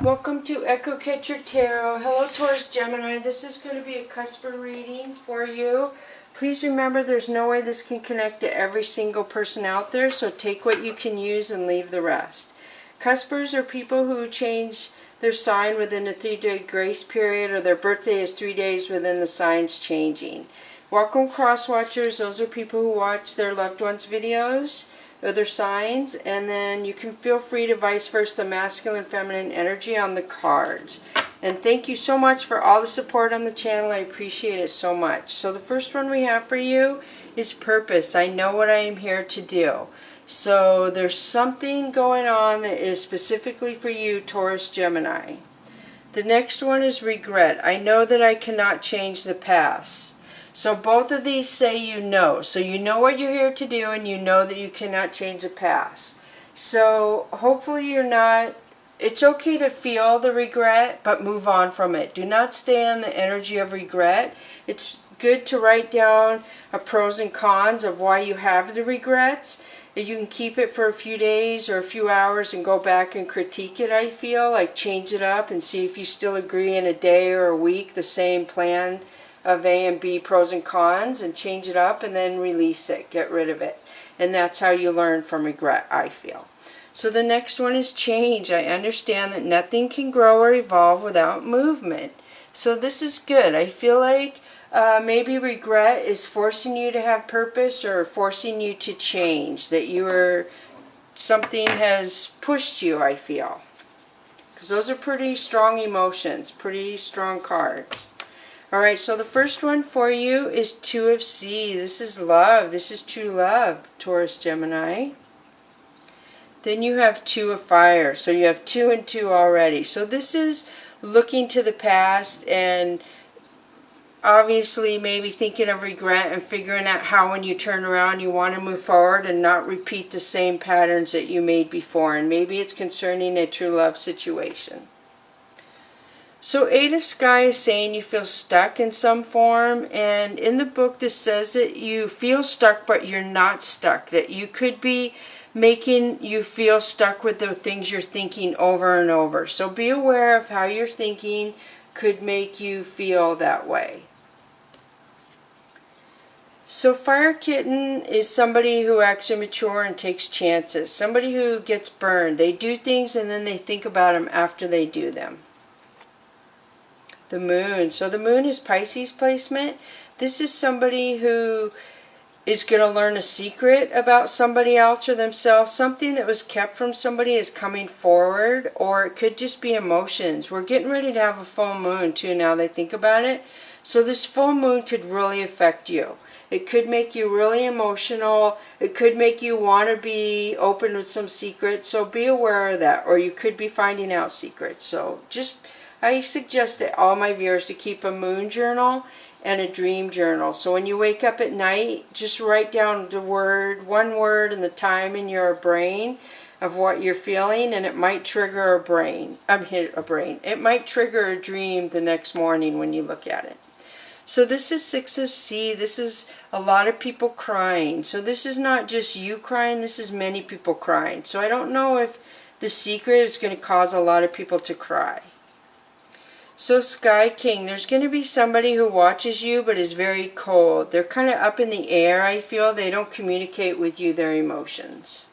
Welcome to EKATERINA Tarot. Hello Taurus Gemini. This is going to be a Cusper reading for you. Please remember there's no way this can connect to every single person out there, so take what you can use and leave the rest. Cuspers are people who change their sign within a 3-day grace period, or their birthday is 3 days within the signs changing. Welcome cross watchers. Those are people who watch their loved ones' videos or their signs, and then you can feel free to vice versa the masculine feminine energy on the cards. And thank you so much for all the support on the channel. I appreciate it so much. So the first one we have for you is purpose. I know what I am here to do. So there's something going on that is specifically for you, Taurus Gemini. The next one is regret. I know that I cannot change the past. So both of these say you know. So you know what you're here to do, and you know that you cannot change the past. So hopefully you're not, it's okay to feel the regret, but move on from it. Do not stay in the energy of regret. It's good to write down a pros and cons of why you have the regrets. If you can keep it for a few days or a few hours and go back and critique it, I feel, like change it up and see if you still agree in a day or a week, the same plan of A and B pros and cons, and change it up and then release it, get rid of it. And that's how you learn from regret, I feel. So the next one is change. I understand that nothing can grow or evolve without movement. So this is good. I feel like maybe regret is forcing you to have purpose or forcing you to change, that something has pushed you, I feel. Because those are pretty strong emotions, pretty strong cards. Alright, so the first one for you is Two of Sea. This is love. This is true love, Taurus Gemini. Then you have Two of Fire. So you have 2 and 2 already. So this is looking to the past and obviously maybe thinking of regret and figuring out how when you turn around you want to move forward and not repeat the same patterns that you made before. And maybe it's concerning a true love situation. So 8 of Sky is saying you feel stuck in some form, and in the book this says that you feel stuck but you're not stuck, that you could be making you feel stuck with the things you're thinking over and over. So be aware of how you're thinking could make you feel that way. So Fire Kitten is somebody who acts immature and takes chances, somebody who gets burned. They do things and then they think about them after they do them. The Moon. So the Moon is Pisces placement. This is somebody who is going to learn a secret about somebody else or themselves. Something that was kept from somebody is coming forward, or it could just be emotions. We're getting ready to have a full moon too now that I think about it. So this full moon could really affect you. It could make you really emotional. It could make you want to be open with some secrets. So be aware of that, or you could be finding out secrets. So I suggest to all my viewers to keep a moon journal and a dream journal. So when you wake up at night, just write down the one word and the time in your brain of what you're feeling, and it might trigger It might trigger a dream the next morning when you look at it. So this is 6 of Sea. This is a lot of people crying. So this is not just you crying, this is many people crying. So I don't know if the secret is going to cause a lot of people to cry. So Sky King, there's going to be somebody who watches you but is very cold. They're kind of up in the air, I feel. They don't communicate with you their emotions.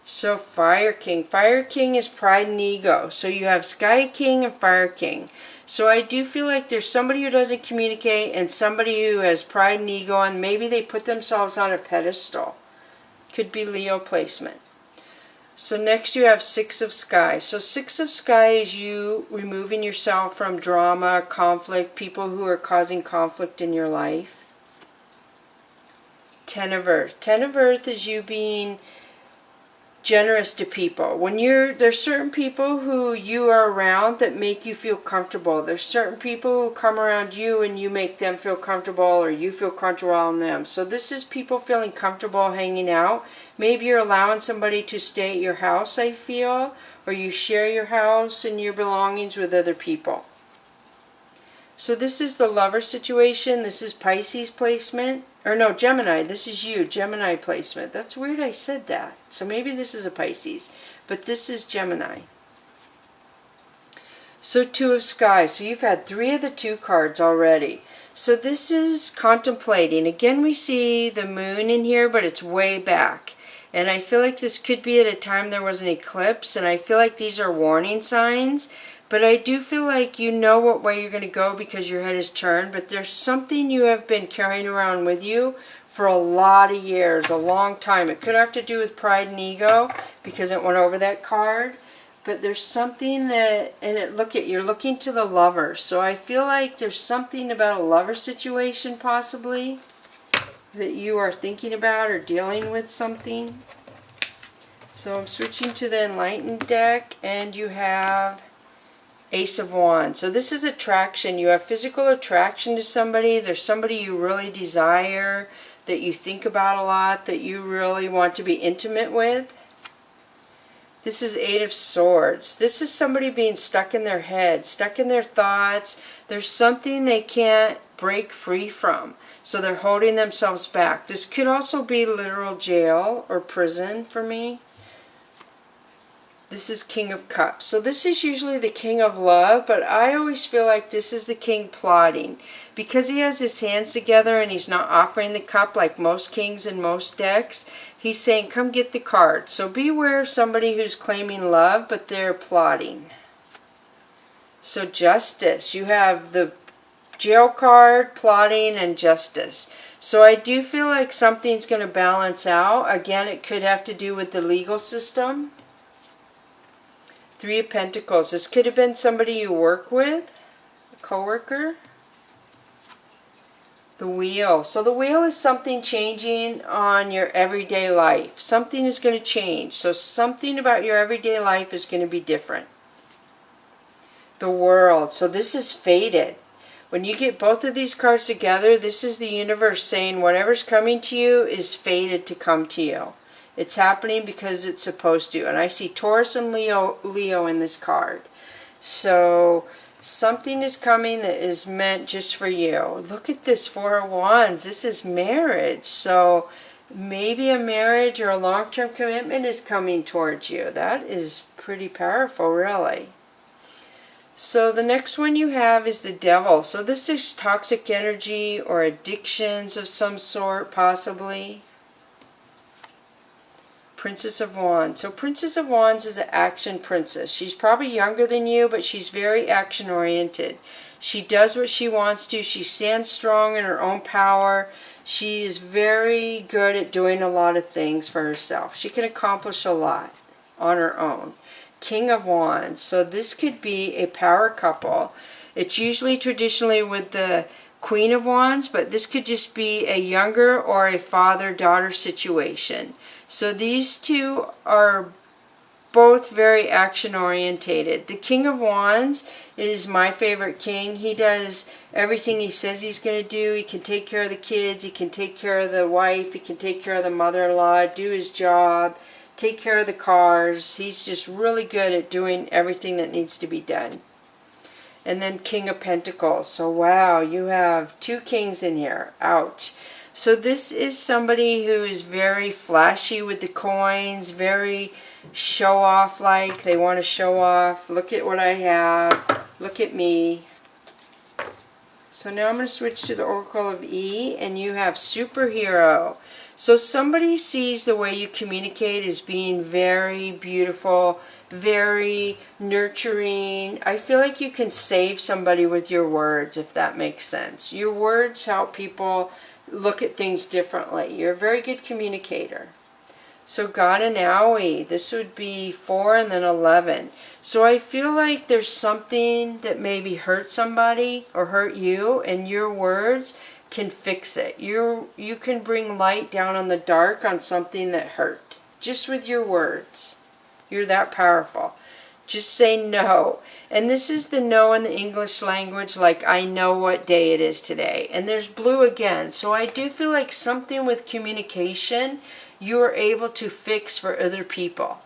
So Fire King. Fire King is pride and ego. So you have Sky King and Fire King. So I do feel like there's somebody who doesn't communicate and somebody who has pride and ego, and maybe they put themselves on a pedestal. Could be Leo placement. So next you have 6 of Sky. So 6 of Sky is you removing yourself from drama, conflict, people who are causing conflict in your life. 10 of Earth. 10 of Earth is you being generous to people. There's certain people who you are around that make you feel comfortable. There's certain people who come around you and you make them feel comfortable, or you feel comfortable on them. So this is people feeling comfortable hanging out. Maybe you're allowing somebody to stay at your house, I feel, or you share your house and your belongings with other people. So this is the lover situation. This is Pisces placement. Or no, Gemini. This is you, Gemini placement. That's weird I said that. So maybe this is a Pisces. But this is Gemini. So Two of Sky. So you've had 3 of the 2 cards already. So this is contemplating. Again, we see the moon in here, but it's way back. And I feel like this could be at a time there was an eclipse, and I feel like these are warning signs. But I do feel like you know what way you're going to go because your head is turned, but there's something you have been carrying around with you for a lot of years, a long time. It could have to do with pride and ego because it went over that card. But there's something that, and you're looking to the lover. So I feel like there's something about a lover situation possibly that you are thinking about or dealing with something. So I'm switching to the Enlightened deck, and you have Ace of Wands. So this is attraction. You have physical attraction to somebody. There's somebody you really desire, that you think about a lot, that you really want to be intimate with. This is Eight of Swords. This is somebody being stuck in their head, stuck in their thoughts. There's something they can't break free from. So they're holding themselves back. This could also be literal jail or prison for me. This is King of Cups. So this is usually the King of Love, but I always feel like this is the King plotting. Because he has his hands together and he's not offering the cup like most kings in most decks, he's saying, come get the card. So beware of somebody who's claiming love, but they're plotting. So Justice. You have the jail card, plotting, and Justice. So I do feel like something's going to balance out. Again, it could have to do with the legal system. Three of Pentacles. This could have been somebody you work with, a coworker. The Wheel. So the Wheel is something changing on your everyday life. Something is going to change. So something about your everyday life is going to be different. The World. So this is fated. When you get both of these cards together, this is the universe saying whatever's coming to you is fated to come to you. It's happening because it's supposed to. And I see Taurus and Leo in this card. So something is coming that is meant just for you. Look at this Four of Wands. This is marriage. So maybe a marriage or a long-term commitment is coming towards you. That is pretty powerful, really. So the next one you have is the Devil. So this is toxic energy or addictions of some sort, possibly. Princess of Wands. So Princess of Wands is an action princess. She's probably younger than you, but she's very action oriented. She does what she wants to. She stands strong in her own power. She is very good at doing a lot of things for herself. She can accomplish a lot on her own. King of Wands. So this could be a power couple. It's usually traditionally with the Queen of Wands, but this could just be a younger or a father-daughter situation. So these two are both very action-orientated. The King of Wands is my favorite king. He does everything he says he's going to do. He can take care of the kids. He can take care of the wife. He can take care of the mother-in-law, do his job, take care of the cars. He's just really good at doing everything that needs to be done. And then King of Pentacles. So wow, you have two kings in here. Ouch. So this is somebody who is very flashy with the coins, very show-off like. They want to show off. Look at what I have. Look at me. So now I'm going to switch to the Oracle of E, and you have Superhero. So somebody sees the way you communicate as being very beautiful, very nurturing. I feel like you can save somebody with your words, if that makes sense. Your words help people look at things differently. You're a very good communicator. So Gananawi, this would be 4 and then 11. So I feel like there's something that maybe hurt somebody or hurt you, and your words can fix it. You can bring light down on the dark on something that hurt. Just with your words. You're that powerful. Just say no. And this is the no in the English language, like I know what day it is today. And there's blue again. So I do feel like something with communication you are able to fix for other people.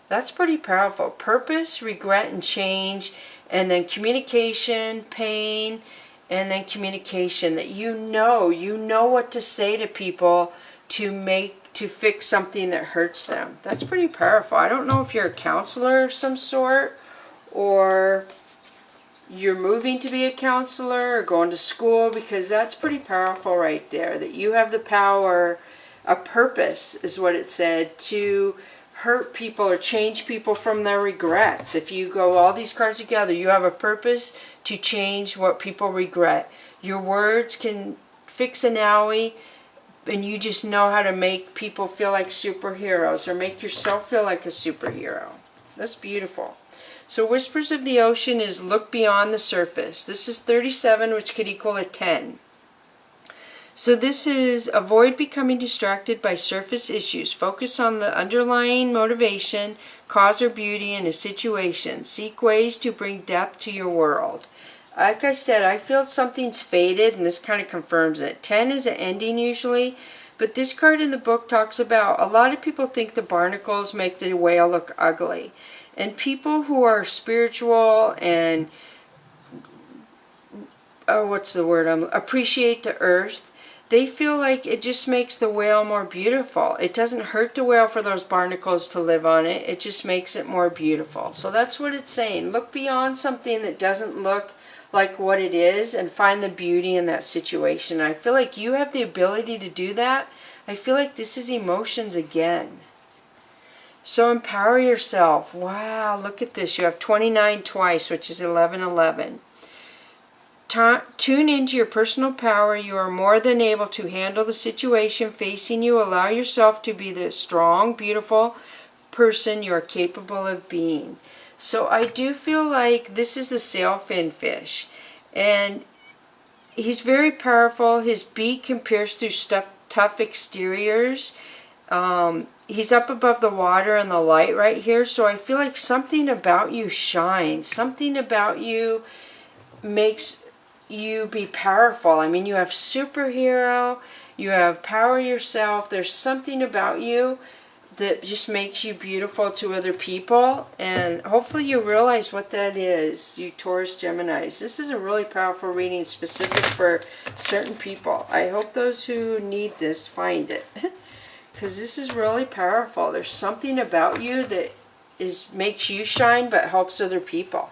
That's pretty powerful. Purpose, regret, and change. And then communication, pain, and then communication. That you know what to say to people to fix something that hurts them. That's pretty powerful. I don't know if you're a counselor of some sort or you're moving to be a counselor or going to school, because that's pretty powerful right there, that you have the power, a purpose is what it said, to hurt people or change people from their regrets. If you go all these cards together, you have a purpose to change what people regret. Your words can fix an owie, and you just know how to make people feel like superheroes, or make yourself feel like a superhero. That's beautiful. So Whispers of the Ocean is look beyond the surface. This is 37, which could equal a 10. So this is avoid becoming distracted by surface issues. Focus on the underlying motivation, cause, or beauty in a situation. Seek ways to bring depth to your world. Like I said, I feel something's faded, and this kind of confirms it. 10 is an ending usually, but this card in the book talks about a lot of people think the barnacles make the whale look ugly. And people who are spiritual and, appreciate the earth, they feel like it just makes the whale more beautiful. It doesn't hurt the whale for those barnacles to live on it. It just makes it more beautiful. So that's what it's saying. Look beyond something that doesn't look like what it is and find the beauty in that situation. I feel like you have the ability to do that. I feel like this is emotions again. So empower yourself. Wow, look at this. You have 29 twice, which is 1111. Tune into your personal power. You are more than able to handle the situation facing you. Allow yourself to be the strong, beautiful person you are capable of being. So I do feel like this is the sailfin fish. And he's very powerful. His beak can pierce through tough exteriors. He's up above the water and the light right here, so I feel like something about you shines. Something about you makes you be powerful. I mean, you have superhero, you have power yourself. There's something about you that just makes you beautiful to other people, and hopefully you realize what that is, you Taurus Geminis. This is a really powerful reading specific for certain people. I hope those who need this find it. Because this is really powerful. There's something about you that makes you shine but helps other people.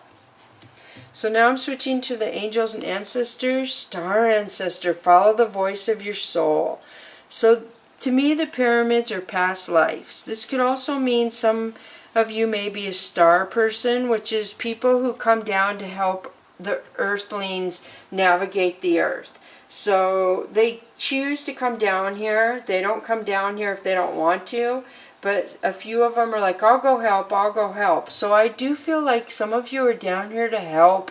So now I'm switching to the angels and ancestors. Star ancestor, follow the voice of your soul. So to me, the pyramids are past lives. This could also mean some of you may be a star person, which is people who come down to help the earthlings navigate the earth. So they choose to come down here. They don't come down here if they don't want to. But a few of them are like, I'll go help, I'll go help. So I do feel like some of you are down here to help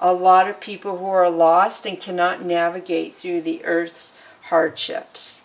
a lot of people who are lost and cannot navigate through the earth's hardships.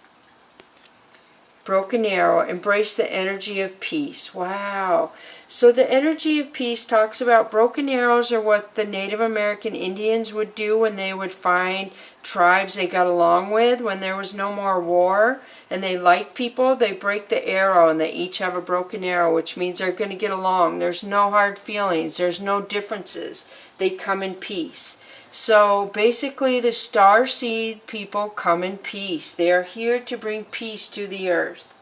Broken arrow, embrace the energy of peace. Wow. So the energy of peace talks about broken arrows are what the Native American Indians would do when they would find tribes they got along with when there was no more war and they like people. They break the arrow and they each have a broken arrow, which means they're going to get along. There's no hard feelings. There's no differences. They come in peace. So basically the star seed people come in peace. They are here to bring peace to the earth.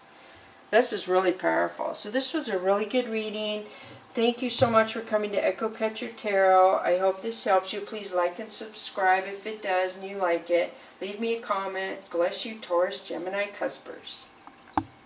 This is really powerful. So this was a really good reading. Thank you so much for coming to Echo Catcher Tarot. I hope this helps you. Please like and subscribe if it does and you like it. Leave me a comment. Bless you, Taurus, Gemini, Cuspers.